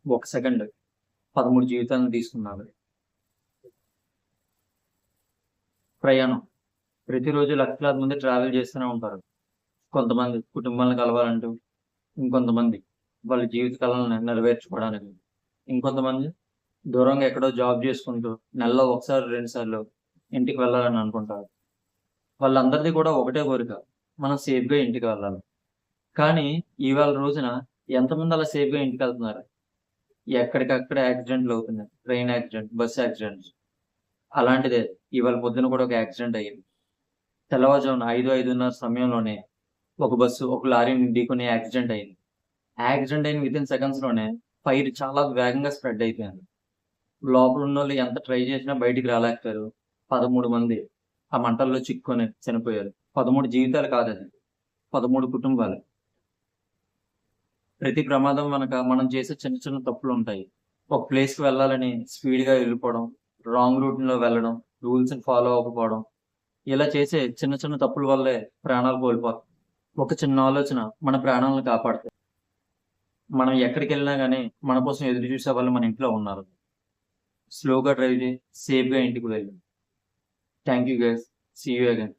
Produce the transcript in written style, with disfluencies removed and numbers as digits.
ఒక సెకండ్ 13 జీవితాలను తీసుకున్నారు. ప్రయాణం ప్రతిరోజు లక్షలాది మంది ట్రావెల్ చేస్తూనే ఉంటారు. కొంతమంది కుటుంబాలను కలవాలంటూ, ఇంకొంతమంది వాళ్ళ జీవిత కళలను నెరవేర్చుకోవడానికి, ఇంకొంతమంది దూరంగా ఎక్కడో జాబ్ చేసుకుంటూ నెలలో ఒకసారి 2 సార్లు ఇంటికి వెళ్ళాలని అనుకుంటారు. వాళ్ళందరిది కూడా ఒకటే కోరిక, మనం సేఫ్గా ఇంటికి వెళ్ళాలి. కానీ ఇవాళ రోజున ఎంతమంది అలా సేఫ్గా ఇంటికి వెళ్తున్నారు? ఎక్కడికక్కడ యాక్సిడెంట్లు అవుతున్నాయి. Train accident, bus accidents. అలాంటిదే ఇవాళ పొద్దున కూడా ఒక యాక్సిడెంట్ అయ్యింది. తెల్లవారుజామున 5:30 సమయంలోనే ఒక బస్సు ఒక లారీని ఢీకొని యాక్సిడెంట్ అయింది. యాక్సిడెంట్ అయిన వితిన్ సెకండ్స్ లోనే ఫైర్ చాలా వేగంగా స్ప్రెడ్ అయిపోయింది. లోపల ఉన్నోళ్ళు ఎంత ట్రై చేసినా బయటికి రాలేకపోయారు. 13 మంది ఆ మంటల్లో చిక్కుకొని చనిపోయారు. 13 జీవితాలు కాదది, 13 కుటుంబాలు. ప్రతి ప్రమాదం మనం చేసే చిన్న చిన్న తప్పులు ఉంటాయి. ఒక ప్లేస్కి వెళ్ళాలని స్పీడ్గా వెళ్ళిపోవడం, రాంగ్ రూట్లో వెళ్ళడం, రూల్స్ని ఫాలో అవ్వకపోవడం, ఇలా చేసే చిన్న చిన్న తప్పుల వల్లే ప్రాణాలు కోల్పోతాం. ఒక చిన్న ఆలోచన మన ప్రాణాలను కాపాడుతుంది. మనం ఎక్కడికి వెళ్ళినా కానీ మన కోసం ఎదురు చూసే వాళ్ళు మన ఇంట్లో ఉన్నారు. స్లోగా డ్రైవ్ చేయి, సేఫ్గా ఇంటికి వెళ్ళు. Thank you guys, see you again.